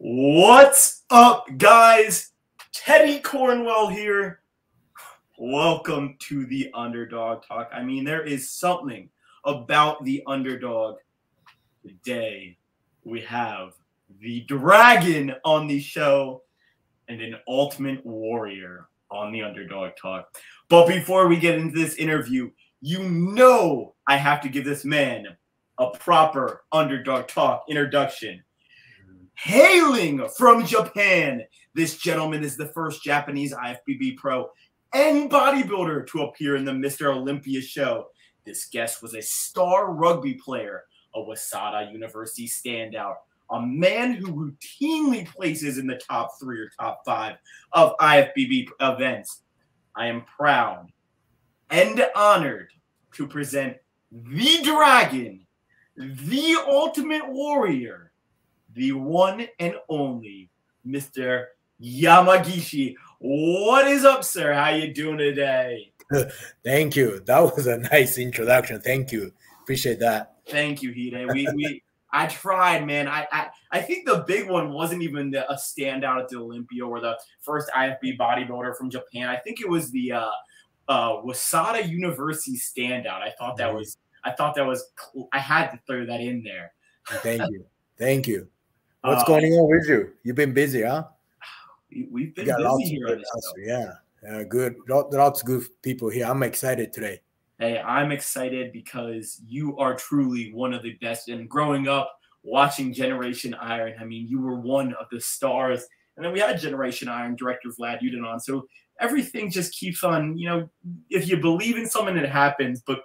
What's up, guys? Teddy Cornwell here. Welcome to the Underdog Talk. I mean, there is something about the Underdog. Today, we have the Dragon on the show and an Ultimate Warrior on the Underdog Talk. But before we get into this interview, you know I have to give this man a proper Underdog Talk introduction. Hailing from Japan, this gentleman is the first Japanese IFBB pro and bodybuilder to appear in the Mr.Olympia show. This guest was a star rugby player, a Waseda University standout, a man who routinely places in the top 3 or top 5 of IFBB events. I am proud and honored to present the Dragon, the Ultimate Warrior, the one and only Mr. Yamagishi. What is up, sir? How you doing today? Thank you. That was a nice introduction. Thank you. Appreciate that. Thank you, Hide. I tried, man. I think the big one wasn't even a standout at the Olympia or the first IFB bodybuilder from Japan. I think it was the Waseda University standout. I thought that was. I had to throw that in there. Thank you. Thank you. What's going on with you? You've been busy, huh? We've been busy here on this show. Yeah, good. Lots of good people here. I'm excited today. Hey, I'm excited because you are truly one of the best. And growing up, watching Generation Iron, I mean, you were one of the stars. And then we had Generation Iron, director Vlad Yudanon. So everything just keeps on, if you believe in something, it happens. But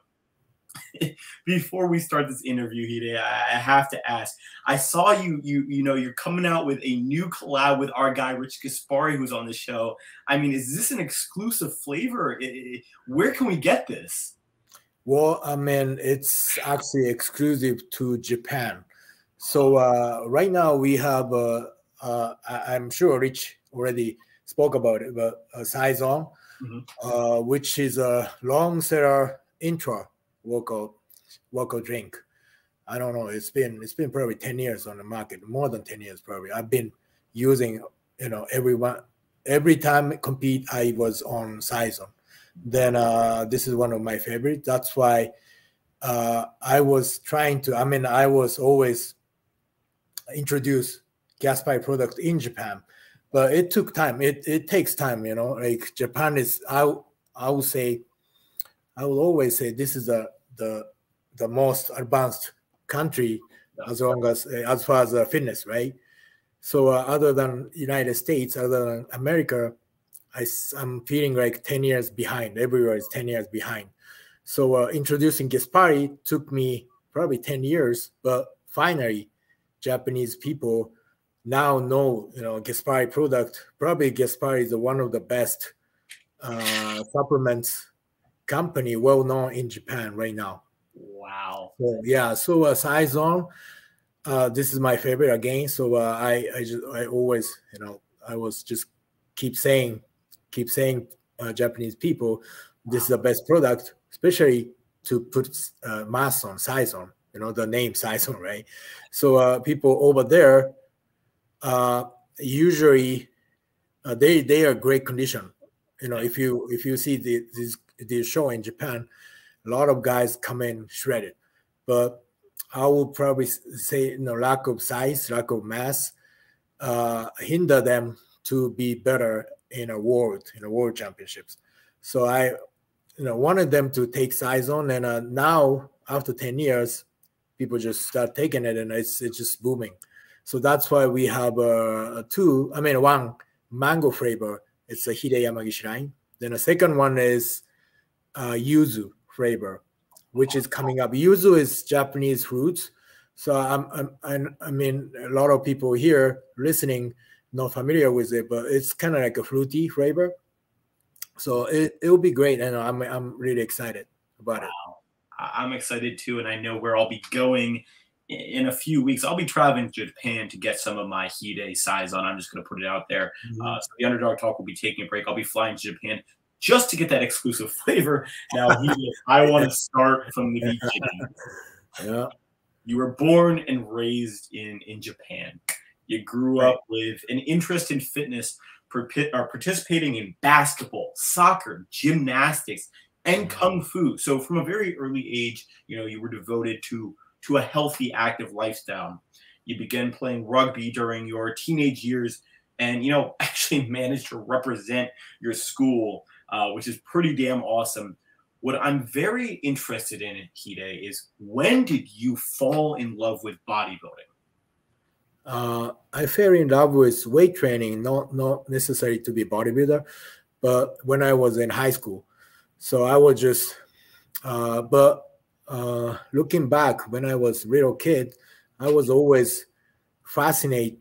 before we start this interview, Hide, I have to ask. I saw you're coming out with a new collab with our guy Rich Gaspari, who's on the show. I mean, is this an exclusive flavor? Where can we get this? Well, I mean, it's actually exclusive to Japan. So right now we have, I'm sure Rich already spoke about it, but Saison, which is a long seller intra workout drink. I don't know. It's been probably 10 years on the market, more than 10 years probably. I've been using, every time I compete, I was on Saison. Then this is one of my favorites. That's why I was trying to. I was always introduce Gaspari product in Japan, but it took time. It takes time, Like Japan is. I will always say this is the most advanced country as far as fitness, right? So other than United States, other than America, I'm feeling like 10 years behind. Everywhere is 10 years behind. So introducing Gaspari took me probably 10 years, but finally, Japanese people now know, Gaspari product. Probably Gaspari is one of the best supplements company well known in Japan right now. Wow. So, yeah. So Saison, this is my favorite again. So I always, I was just keep saying Japanese people, this is the best product, especially to put mass on Saison, the name Saison, right? So people over there usually they are great condition. If you see the show in Japan, a lot of guys come in shredded, but I would probably say lack of size, lack of mass hinder them to be better in a world championships. So I wanted them to take Saison, and now after 10 years people just start taking it, and it's just booming. So that's why we have one mango flavor. It's a Hidetada Yamagishi line. Then the second one is yuzu flavor, which is coming up. Yuzu is Japanese fruits. So I mean, a lot of people here listening not familiar with it, but it's kind of like a fruity flavor. So it will be great, and I'm really excited about it. I'm excited too, and I know where I'll be going in a few weeks. I'll be traveling to Japan to get some of my Hide Saison. I'm just going to put it out there. So the Underdog Talk will be taking a break. I'll be flying to Japan just to get that exclusive flavor. Now, I want to start from the beginning. Yeah. You were born and raised in Japan. You grew up with an interest in fitness, participating in basketball, soccer, gymnastics, and kung fu. So from a very early age, you were devoted to a healthy, active lifestyle. You began playing rugby during your teenage years, and actually managed to represent your school, which is pretty damn awesome. What I'm very interested in, Hide, is when did you fall in love with bodybuilding? I fell in love with weight training, not necessary to be bodybuilder, but when I was in high school. So I was just, looking back when I was a little kid, I was always fascinated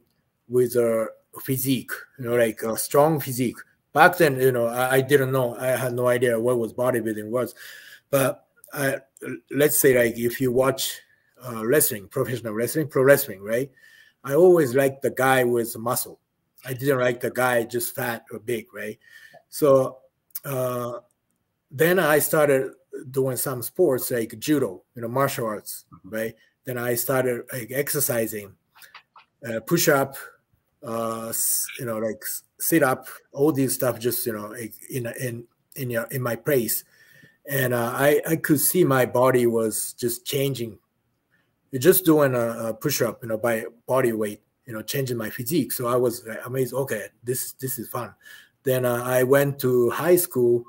with a physique, like a strong physique. Back then, I didn't know. I had no idea what was bodybuilding was. But let's say, like, if you watch wrestling, professional wrestling, pro wrestling, right? I always liked the guy with muscle. I didn't like the guy just fat or big, right? So then I started doing some sports like judo, martial arts, right? Then I started like exercising, push up, like sit up, all these stuff, just like in my place, and I could see my body was just changing. Just doing a push up, by body weight, changing my physique. So I was amazed. Okay, this is fun. Then I went to high school,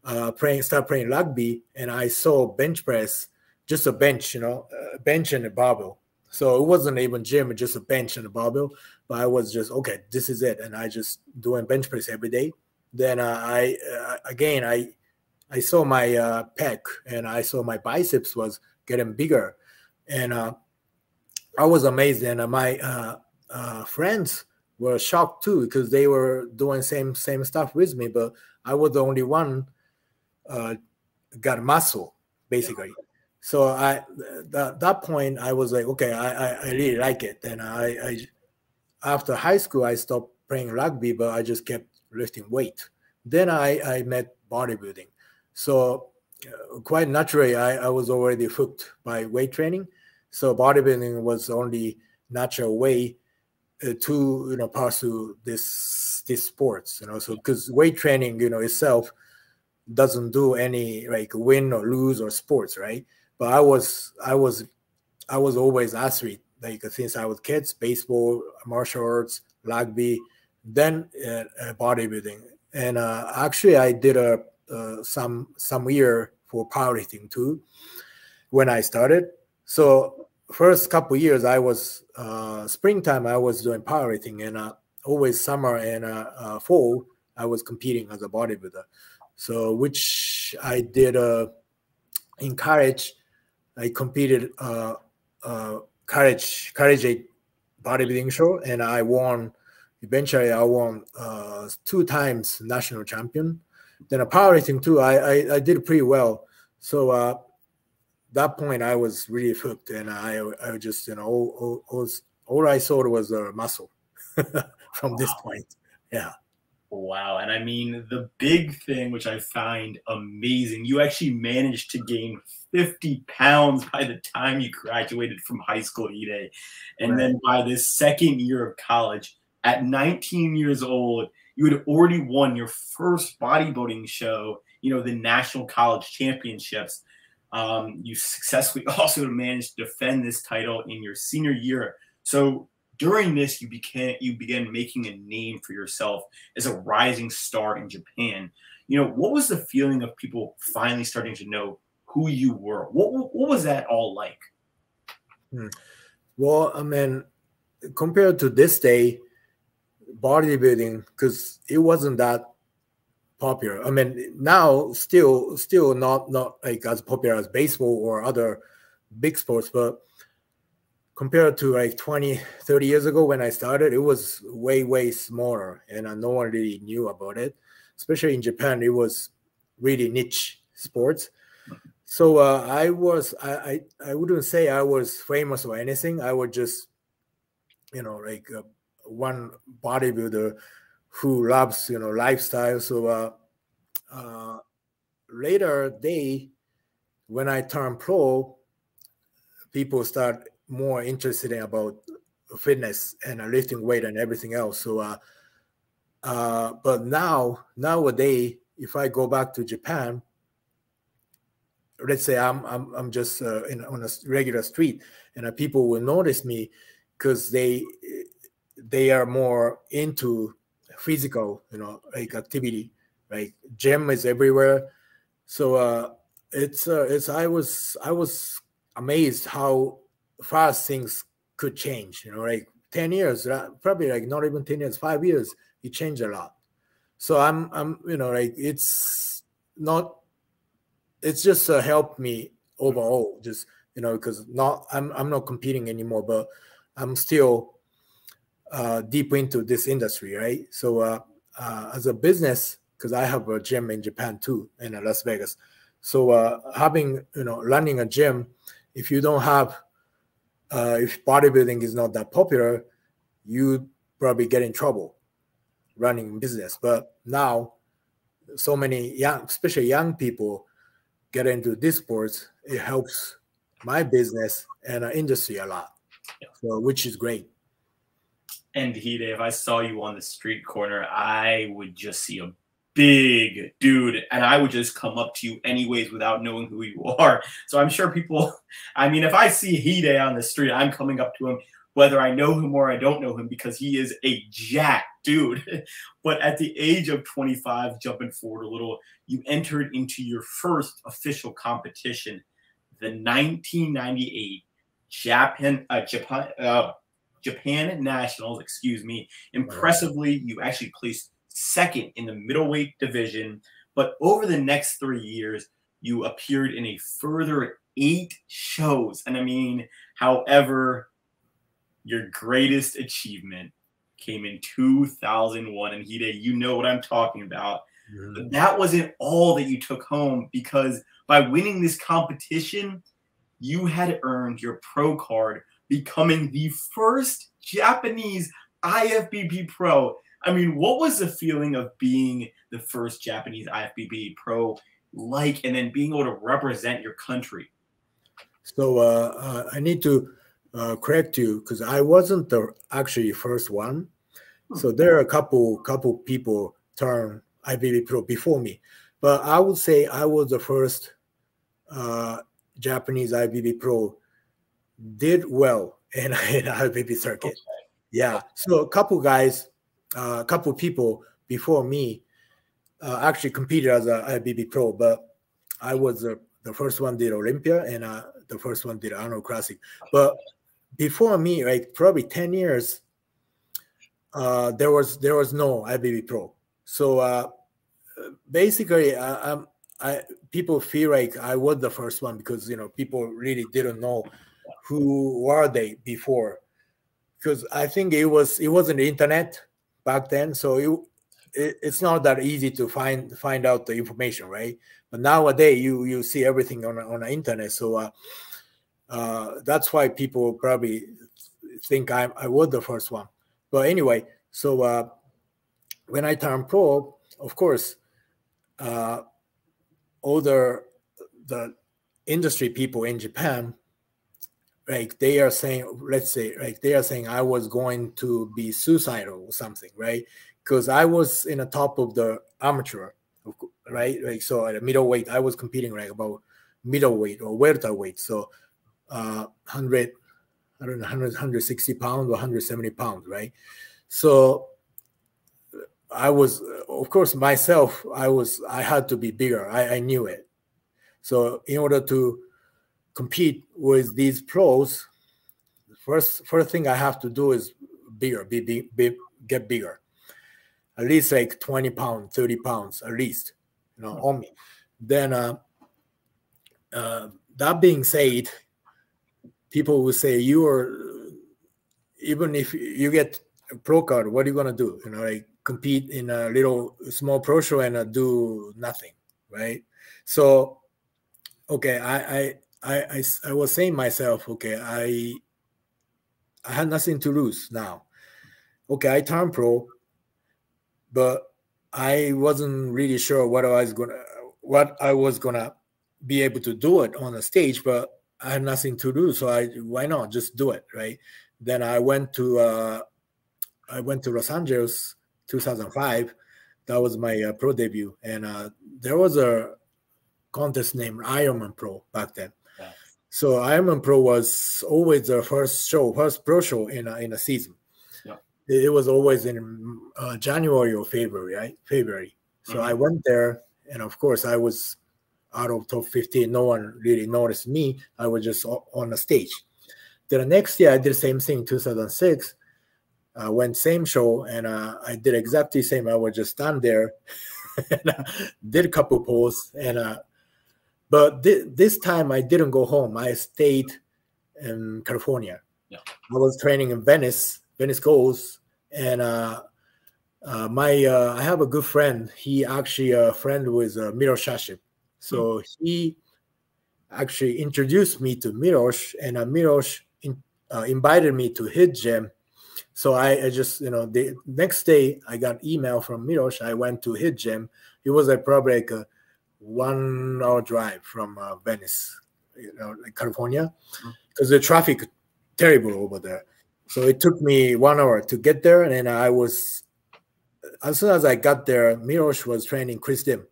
start playing rugby, and I saw bench press, just a bench, a bench and a barbell. So it wasn't even gym, just a bench and a barbell. But I was just, okay, this is it, and I just doing bench press every day. Then I saw my pec, and I saw my biceps was getting bigger, and I was amazed. And my friends were shocked too, because they were doing same stuff with me, but I was the only one got muscle, basically. So that point I was like, okay, I really like it. And I after high school I stopped playing rugby, but I just kept lifting weight. Then I met bodybuilding. So quite naturally, I was already hooked by weight training. So bodybuilding was the only natural way to pursue this sports. So because weight training itself doesn't do any like win or lose or sports, right? But I was always athlete, like since I was kids, baseball, martial arts, rugby, then bodybuilding. And actually I did some year for powerlifting too when I started. So first couple years I was springtime I was doing powerlifting, and always summer and fall I was competing as a bodybuilder. So which I did in college. I competed college 8 bodybuilding show, and I won. Eventually, I won 2 times national champion. Then a powerlifting too, I did pretty well. So that point, I was really hooked, and I just all I saw was muscle from this point. Yeah. Wow. And I mean, the big thing, which I find amazing, you actually managed to gain 50 pounds by the time you graduated from high school, Hide. And then by this second year of college, at 19 years old, you had already won your first bodybuilding show, the National College Championships. You successfully also managed to defend this title in your senior year. So during this, you began making a name for yourself as a rising star in Japan. What was the feeling of people finally starting to know who you were? What was that all like? Well, I mean, compared to this day, bodybuilding, because it wasn't that popular. I mean, now still not like as popular as baseball or other big sports, but compared to like 20, 30 years ago when I started, it was way smaller, and no one really knew about it. Especially in Japan, it was really niche sports. So I wouldn't say I was famous or anything. I was just, like one bodybuilder who loves, lifestyle. So later day, when I turned pro, people start more interested in about fitness and lifting weight and everything else. So, but nowadays, if I go back to Japan, let's say I'm just on a regular street, and people will notice me because they are more into physical, like activity, right? Gym is everywhere. So I was amazed how fast things could change. Like 10 years, probably like not even 10 years, 5 years, it changed a lot. So I'm like it's just helped me overall, just because I'm not competing anymore, but I'm still deep into this industry, right? So as a business, because I have a gym in Japan too, in Las Vegas. So running a gym, if you don't have, if bodybuilding is not that popular, you probably get in trouble running business. But now, so many especially young people, get into this sports. It helps my business and industry a lot, so which is great. And Hide, if I saw you on the street corner, I would just see a big dude, and I would just come up to you anyways without knowing who you are. So I'm sure people, I mean, if I see Hide on the street, I'm coming up to him whether I know him or I don't know him, because he is a jack dude. But at the age of 25, jumping forward a little, you entered into your first official competition, the 1998 Japan Nationals, excuse me. Impressively, you actually placed second in the middleweight division. But over the next 3 years, you appeared in a further 8 shows. And I mean, however, your greatest achievement came in 2001. And Hide, you know what I'm talking about. But that wasn't all that you took home, because by winning this competition, you had earned your pro card, becoming the first Japanese IFBB pro. I mean, what was the feeling of being the first Japanese IFBB pro like, and then being able to represent your country? So I need to correct you, because I wasn't the actually first one. So there are a couple people turn IFBB pro before me, but I would say I was the first Japanese IFBB pro did well in IFBB circuit. Okay. Yeah. So a couple guys, a couple people before me actually competed as a IFBB pro, but I was the first one did Olympia, and the first one did Arnold Classic. But before me, like probably 10 years, there was no IFBB pro. So basically, people feel like I was the first one, because people really didn't know who were they before, because I think it wasn't the internet back then, so it's not that easy to find out the information, right? But nowadays you see everything on the internet, so that's why people probably think I was the first one. But anyway, so when I turned pro, of course, all the industry people in Japan, like they are saying, let's say, like they are saying I was going to be suicidal or something, right? Because I was in the top of the amateur, right? Like, so at a middleweight, I was competing like about middleweight or welterweight, so 100, I don't know, 160 pounds or 170 pounds, right? So I was, of course, myself, I had to be bigger. I knew it. So in order to compete with these pros, first thing I have to do is bigger, get bigger, at least like 20 pounds, 30 pounds, at least, on me. Then that being said, people will say, even if you get a pro card, what are you gonna do? Like compete in a little small pro show and do nothing, right? So, okay, I was saying myself, okay, I had nothing to lose now. Okay, I turned pro, but I wasn't really sure what I was gonna be able to do it on the stage, but I had nothing to lose, so why not just do it, right? Then I went to Los Angeles 2005. That was my pro debut, and there was a contest named Ironman Pro back then. Yeah. So Ironman Pro was always the first pro show in a season. Yeah. It was always in January or February, right? February. So I went there, and of course I was out of top 15. No one really noticed me. I was just on the stage. Then the next year I did the same thing, 2006. I went same show, and I did exactly the same. I would just stand there and did a couple posts, and but this time I didn't go home. I stayed in California. Yeah. I was training in Venice Goals, and I have a good friend. He actually a friend with Mirosh Shashib. So he actually introduced me to Mirosh, and Mirosh invited me to his gym. So I just, the next day I got email from Mirosh. I went to his gym. It was probably like a 1 hour drive from Venice, like California, because the traffic terrible over there. So it took me 1 hour to get there, and then as soon as I got there, Mirosh was training Chris Dim.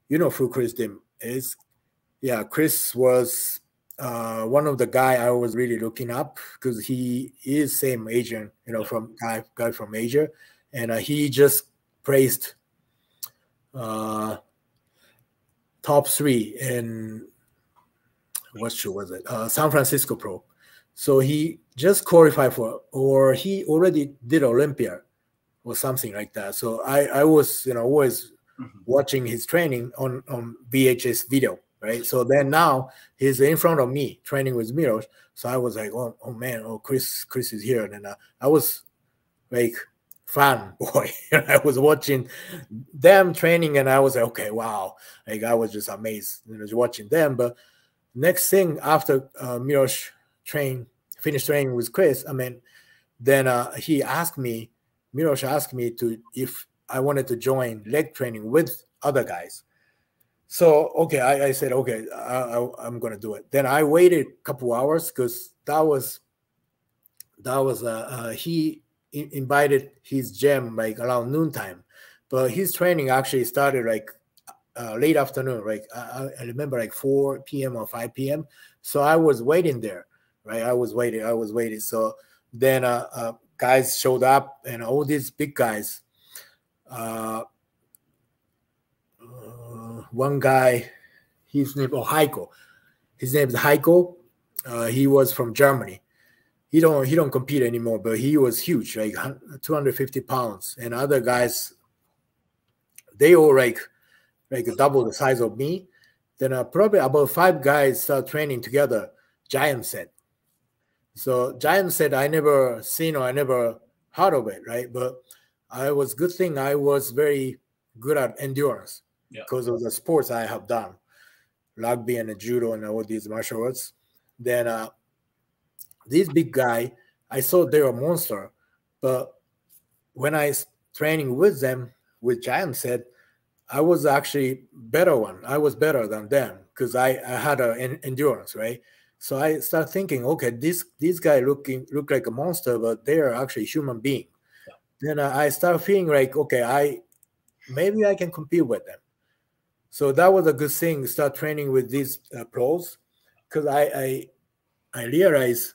You know who Chris Dim is? Yeah, Chris was one of the guy I was really looking up, because he is same Asian, from guy from Asia, and he just praised top 3 in what show was it? San Francisco Pro. So he just qualified for, or he already did Olympia or something like that. So I was always watching his training on VHS video, right? So then now he's in front of me training with Mirosh. So I was like, oh man, Chris is here. And I was like fan boy. I was watching them training, and I was like, okay, wow. Like I was just amazed, just watching them. But next thing after Mirosh finished training with Chris, then Mirosh asked me if I wanted to join leg training with other guys. So okay, I said okay, I'm gonna do it. Then I waited a couple hours, because that was he invited his gym like around noontime, but his training actually started like late afternoon, right? I remember like 4 p.m. or 5 p.m. So I was waiting there, right? I was waiting. So then guys showed up, and all these big guys. One guy, his name is Heiko. His name is Heiko. He was from Germany. He don't compete anymore, but he was huge, like 250 pounds. And other guys, they all like double the size of me. Then probably about 5 guys start training together. Giant set. So Giant set, I never seen or I never heard of it, right? But good thing I was very good at endurance because of the sports I have done, rugby and judo and all these martial arts. Then this big guy, I saw they were a monster, but when I training with them, with Giant set, I was actually better one. I was better than them because I had an endurance, right? So I start thinking, okay, these guys look like a monster, but they are actually human being. Yeah. Then I start feeling like, okay, maybe I can compete with them. So that was a good thing. Start training with these pros, because I realized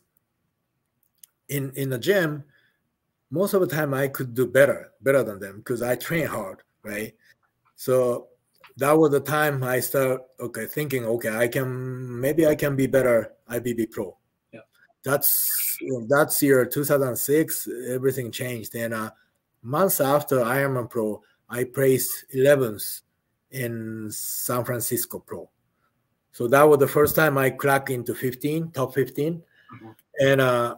in the gym, most of the time I could do better than them because I train hard, right? So that was the time I start thinking, maybe I can be better IBB pro. Yeah. That's year 2006. Everything changed. And months after Ironman Pro, I placed 11th in San Francisco Pro. So that was the first time I cracked into top 15. Mm-hmm. And I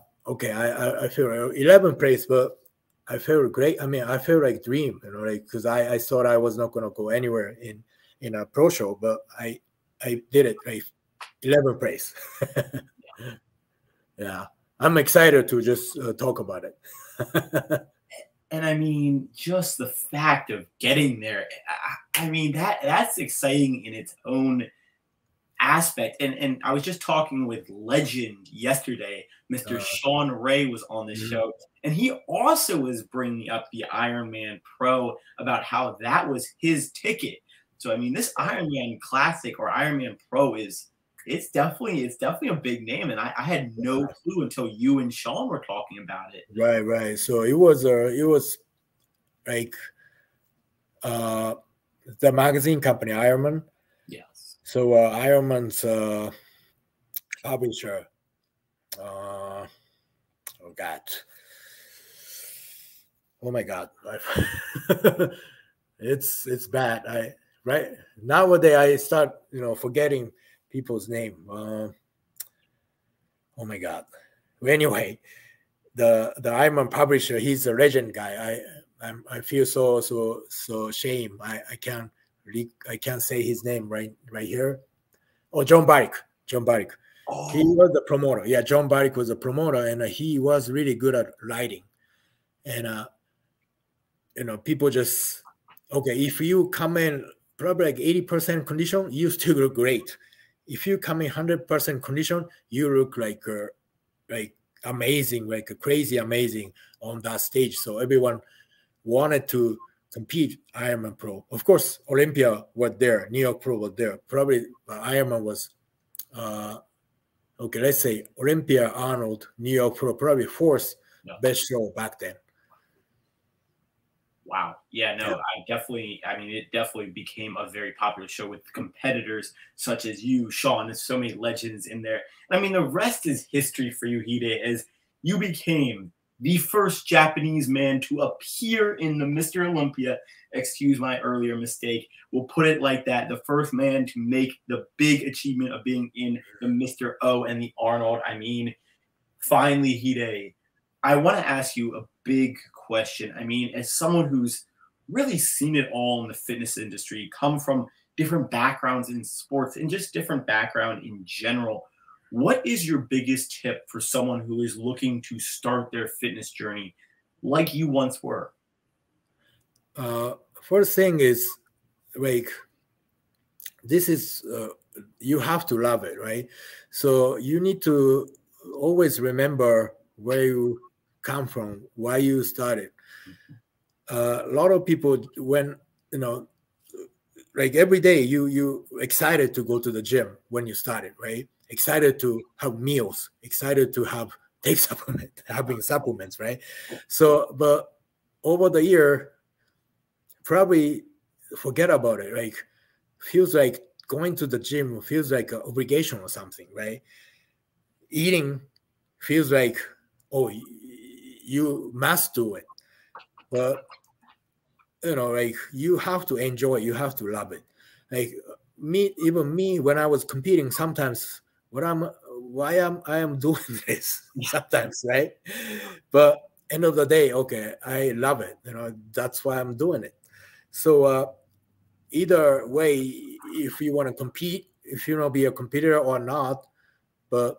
feel 11th place, but I felt great. I mean, I felt like dream, because I thought I was not going to go anywhere in a pro show, but I did it, like 11th place. Yeah, I'm excited to just talk about it. And I mean, just the fact of getting there, I mean, that's exciting in its own aspect. And I was just talking with legend yesterday. Mr. Sean Ray was on the show, and he also was bringing up the Ironman Pro about how that was his ticket. So I mean, this Ironman Classic or Ironman Pro it's definitely a big name, and I had no clue until you and Sean were talking about it. Right. So it was like the magazine company Ironman. Yes. So Ironman's publisher. Oh God. Oh my God. It's bad. Right nowadays I start forgetting people's name. Oh my God. Anyway, the Ironman publisher, he's a legend guy. I feel so shame. I can't say his name right here. Oh, John Barrick. Oh. He was the promoter. Yeah, John Barrick was a promoter, and he was really good at writing. And people just if you come in probably like 80% condition, you still look great. If you come in 100% condition, you look like amazing, like crazy amazing on that stage. So everyone wanted to compete Ironman Pro. Of course, Olympia was there, New York Pro was there. Probably Ironman was let's say Olympia, Arnold, New York Pro, probably fourth best show back then. Wow. Yeah, no, it definitely became a very popular show with competitors such as you, Sean. There's so many legends in there. And I mean, the rest is history for you, Hide, as you became the first Japanese man to appear in the Mr. Olympia. Excuse my earlier mistake. We'll put it like that. The first man to make the big achievement of being in the Mr. O and the Arnold. I mean, finally, Hide, I want to ask you a big question. I mean, as someone who's really seen it all in the fitness industry, come from different backgrounds in sports and just different background in general, what is your biggest tip for someone who is looking to start their fitness journey like you once were? First thing is, like, this is you have to love it, right? So you need to always remember where you come from, why you started. A lot of people, when like every day you excited to go to the gym when you started, right? Excited to have meals, excited to having supplements, right? So, but over the year, probably forget about it. Like, feels like going to the gym feels like an obligation or something, right? Eating feels like, oh, you must do it. But like, you have to enjoy it, you have to love it. Like even me, when I was competing, sometimes I am doing this sometimes, right? But end of the day, okay, I love it. That's why I'm doing it. So either way, if you want to compete, if you want to be a competitor or not, but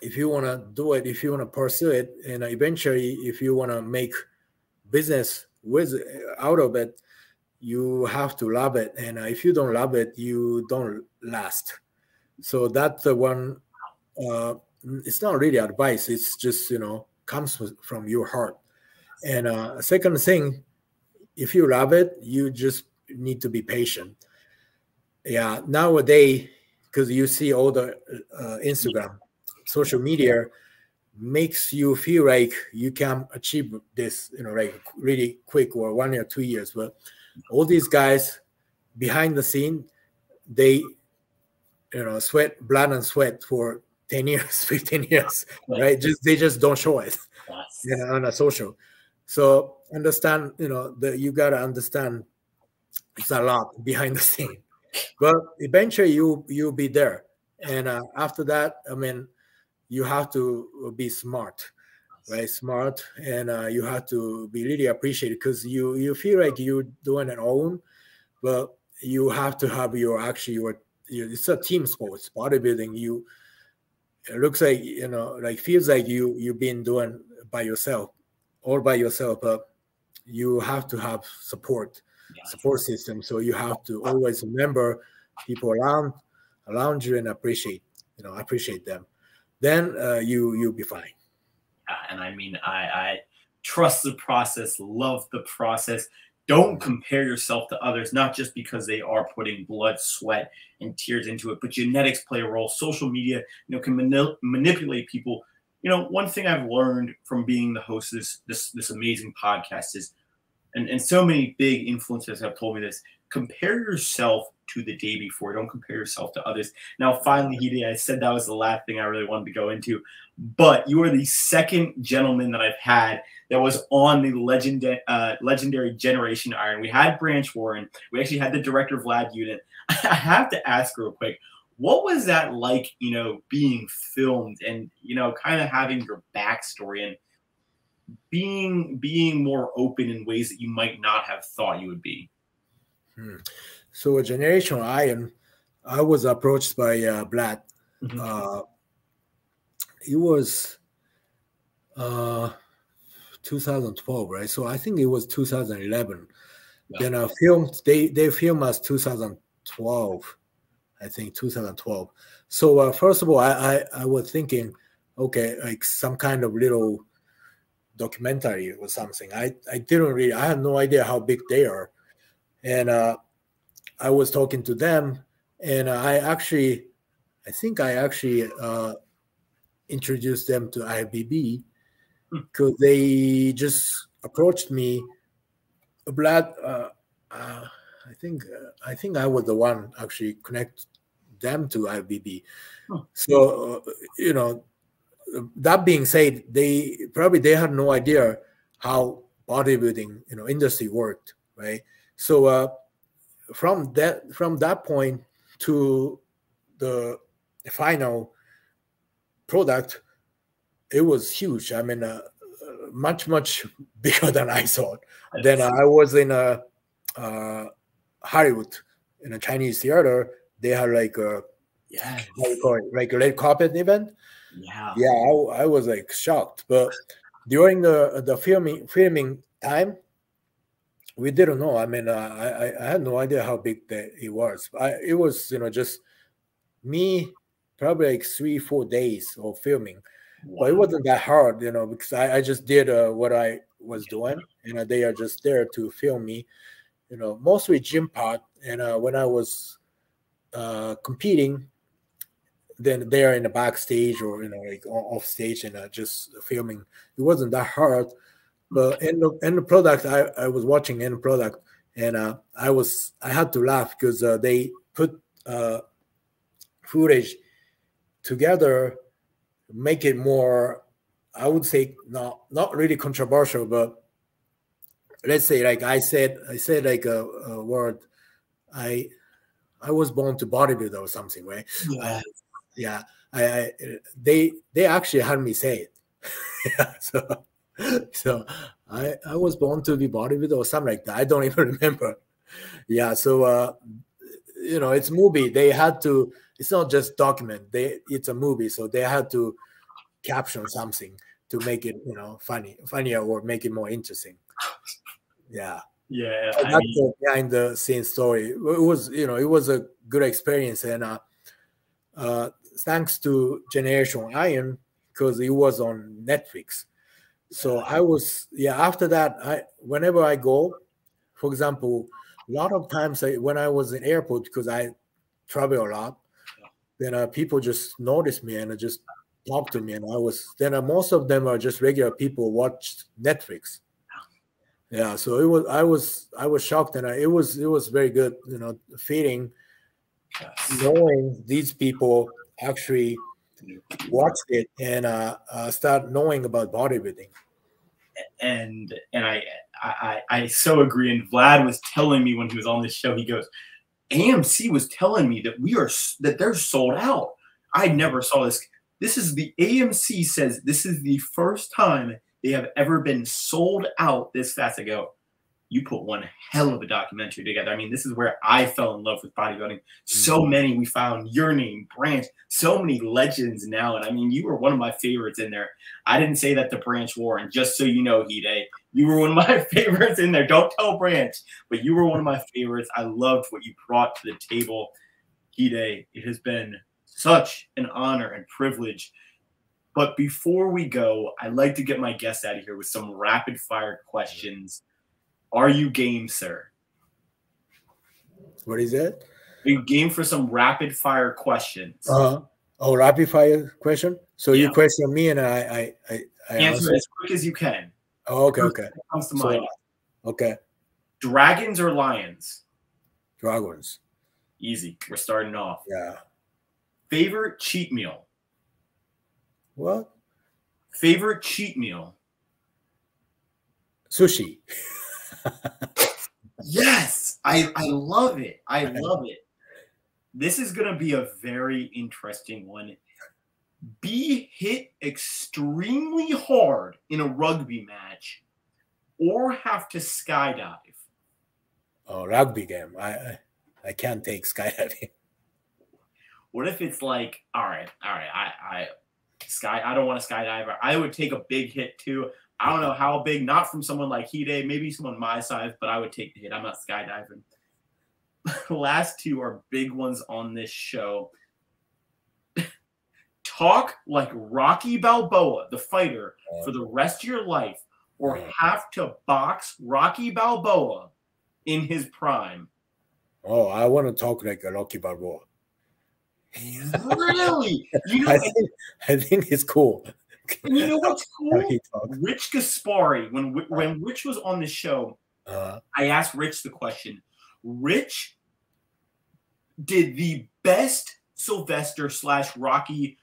if you want to do it, if you want to pursue it, and eventually, if you want to make business out of it, you have to love it. And if you don't love it, you don't last. So that's the one. It's not really advice. It's just comes from your heart. And second thing, if you love it, you just need to be patient. Yeah, nowadays, because you see all the Instagram, social media makes you feel like you can achieve this, like really quick, or 1 or 2 years. But all these guys behind the scene, they, sweat, blood and sweat for 10 years, 15 years, right? They just don't show it on a social. So understand, that you got to understand it's a lot behind the scene, but eventually you'll be there. And after that, I mean, you have to be smart, right? Smart, and you have to be really appreciated, because you feel like you're doing it own, but you have to have it's a team sport, bodybuilding. It looks like, like feels like you've been doing by yourself, but you have to have support system. So you have to always remember people around, around you and appreciate them, then you'll be fine. And I mean, I trust the process, love the process. Don't compare yourself to others, not just because they are putting blood, sweat, and tears into it, but genetics play a role. Social media, can manipulate people. One thing I've learned from being the host of this amazing podcast is, and so many big influencers have told me this: compare yourself to the day before. Don't compare yourself to others. Now, finally, Hide, I said that was the last thing I really wanted to go into, but you are the second gentleman that I've had that was on the legendary Generation Iron. We had Branch Warren. We actually had the director Vlad Unit. I have to ask real quick, what was that like, being filmed and, kind of having your backstory and being more open in ways that you might not have thought you would be? So at Generation Iron, I was approached by Vlad. It was 2012, right? So I think it was 2011. Yeah. Then they filmed us 2012, I think 2012. So first of all, I was thinking, okay, like some kind of little documentary or something. I had no idea how big they are. And I was talking to them, and I think I actually introduced them to IFBB because they just approached me. Vlad, I think I was the one actually connect them to IFBB. So that being said, they had no idea how bodybuilding industry worked, right? So from that point to the final product, it was huge. I mean, much bigger than I thought. Then I was in Hollywood in a Chinese theater. They had like a like a red carpet event. I was like shocked. But during the filming time, we didn't know. I mean, I had no idea how big it was. It was just me, probably like 3-4 days of filming. Wow. But it wasn't that hard, because I just did what I was doing, and they are just there to film me, mostly gym part. And when I was competing, then they are in the backstage or like off stage and just filming. It wasn't that hard. But in the product, I was watching end product, and I had to laugh because they put footage together, make it more, I would say, not really controversial, but let's say like I said like a word, I was born to bodybuild or something, right? Yeah. They actually had me say it. So I was born to be bodybuilder or something like that. I don't even remember. Yeah. So it's movie. They had to. It's not just document. It's a movie, so they had to caption something to make it funnier or make it more interesting. Yeah. Yeah. That's the behind the scenes story. It was it was a good experience, and thanks to Generation Iron because it was on Netflix. So I was, after that, whenever I go, for example, a lot of times when I was in airport, because I travel a lot, then people just noticed me and just talked to me. And most of them are just regular people watch Netflix. Yeah. So I was shocked, and it was very good, feeling, knowing these people actually watched it and start knowing about bodybuilding. And I so agree. And Vlad was telling me when he was on this show, he goes, AMC was telling me that they're sold out. I never saw this. This is the AMC says this is the first time they have ever been sold out this fast. I go, you put one hell of a documentary together. I mean, this is where I fell in love with bodybuilding. So many, we found your name, Branch, so many legends now. And I mean, you were one of my favorites in there. I didn't say that to Branch Warren, just so you know, Hide. You were one of my favorites in there. Don't tell Branch, but you were one of my favorites. I loved what you brought to the table. Hide, it has been such an honor and privilege. But before we go, I'd like to get my guests out of here with some rapid fire questions. Are you game, sir? What is that? Are you game for some rapid fire questions? Oh, rapid fire question. So you question me and I answer as quick as you can. Oh, okay, okay. Comes to mind. Okay. Dragons or lions? Dragons. Easy. We're starting off. Yeah. Favorite cheat meal? What? Favorite cheat meal? Sushi. Yes, I love it. I love it. This is going to be a very interesting one. Be hit extremely hard in a rugby match or have to skydive? Oh, rugby game. I can't take skydiving. What if it's like, all right, I don't want to skydive. I would take a big hit too. I don't know how big, not from someone like Hide, maybe someone my size, but I would take the hit. I'm not skydiving. The last two are big ones on this show. Talk like Rocky Balboa, the fighter, for the rest of your life, or have to box Rocky Balboa in his prime. Oh, I want to talk like a Rocky Balboa. Really? You know, I think it's cool. And you know what's cool? Rich Gaspari, when Rich was on the show, I asked Rich the question. Rich did the best Sylvester / Rocky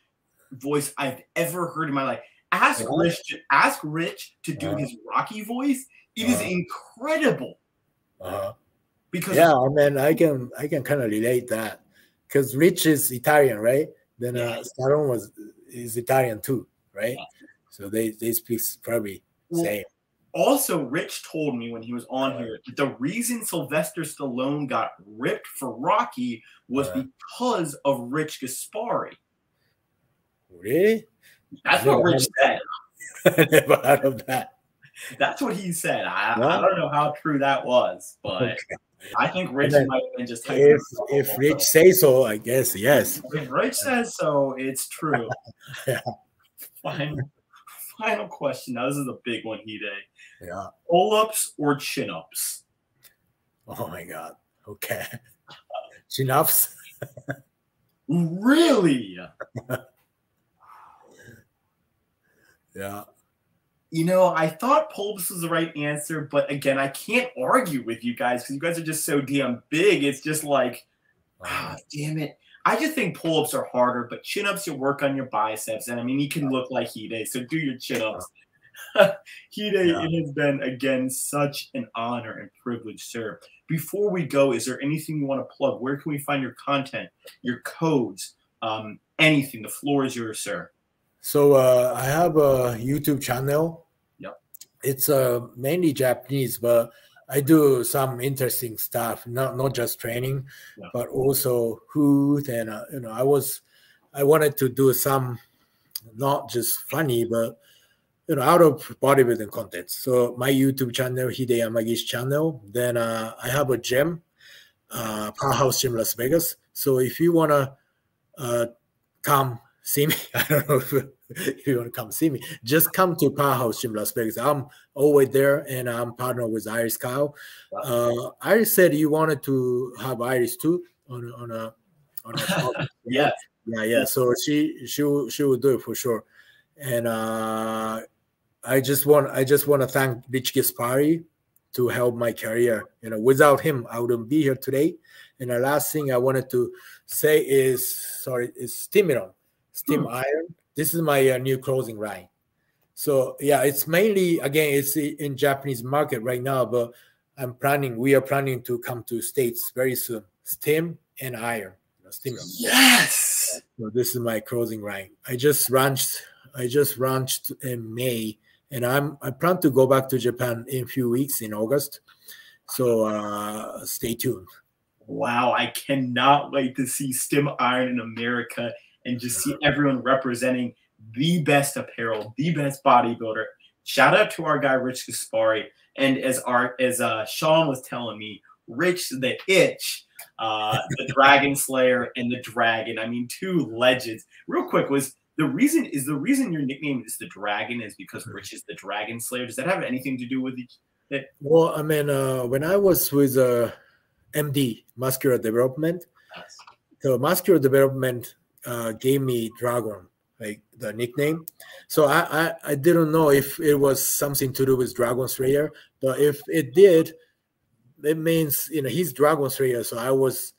voice I've ever heard in my life. Ask Rich to do his Rocky voice. It is incredible. Because I mean, I can kind of relate that because Rich is Italian, right? Then Stallone is Italian too, right? Yeah. So they speak probably same. Also, Rich told me when he was on here that the reason Sylvester Stallone got ripped for Rocky was because of Rich Gaspari. Really? That's what Rich said. I never heard of that. That's what he said. I don't know how true that was, but I think Rich might have been just typing. If Rich says so, I guess yes. If Rich says so, it's true. Final question. Now this is a big one, Hide. Yeah. Pull-ups or chin-ups? Oh my God. Okay. Chin-ups. Really? Yeah. You know, I thought pull-ups was the right answer, but again, I can't argue with you guys because you guys are just so damn big. It's just like, damn it. I just think pull-ups are harder, but chin-ups, you work on your biceps. And I mean, you can look like Hide, so do your chin-ups. Hide, it has been, again, such an honor and privilege, sir. Before we go, is there anything you want to plug? Where can we find your content, your codes, anything? The floor is yours, sir. So I have a YouTube channel. Yep. It's mainly Japanese, but I do some interesting stuff, not just training, but also food. And I wanted to do some, not just funny, but out of bodybuilding content. So my YouTube channel, Hidetada Yamagishi channel. Then I have a gym, Powerhouse Gym Las Vegas. So if you wanna come see me, I don't know if you want to come see me, just come to Powerhouse Gym Las Vegas. I'm always there, and I'm partnered with Iris Kyle. Iris said you wanted to have Iris too on a yeah. So she will do it for sure. And I just want to thank Rich Gaspari to help my career. Without him, I wouldn't be here today. And the last thing I wanted to say is Steam Iron. This is my new clothing line. So yeah, it's mainly, again, it's in Japanese market right now, but we are planning to come to States very soon. Steam and Iron. Steam. Yes. So this is my clothing line. I just launched in May, and I plan to go back to Japan in a few weeks in August. So stay tuned. Wow, I cannot wait to see Stim Iron in America and just see everyone representing the best apparel, the best bodybuilder. Shout out to our guy Rich Gaspari, and as Sean was telling me, Rich the Itch the Dragon Slayer and the Dragon. I mean, two legends. Real quick, was the reason your nickname is the Dragon is because Rich is the Dragon Slayer? Does that have anything to do with it? Well, I mean, when I was with MD, Muscular Development, Yes. so Muscular Development gave me Dragon, like the nickname. So I didn't know if it was something to do with Dragon Slayer, but if it did, it means, you know, he's Dragon Slayer. So I was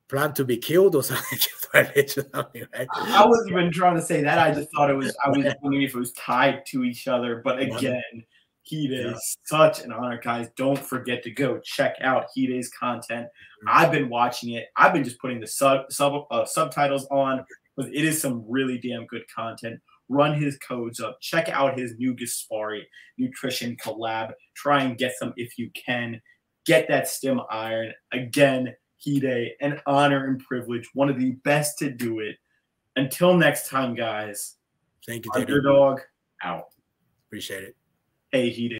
planned to be killed or something. Right? I wasn't even trying to say that. I just thought it was. I was wondering if it was tied to each other. But again, Hide is such an honor, guys. Don't forget to go check out Hide's content. I've been watching it. I've been just putting the subtitles on, but it is some really damn good content. Run his codes up. Check out his new Gaspari nutrition collab. Try and get some if you can. Get that stem iron. Again, Hide, an honor and privilege. One of the best to do it. Until next time, guys. Thank you, Underdog out. Appreciate it. Hey, Hide.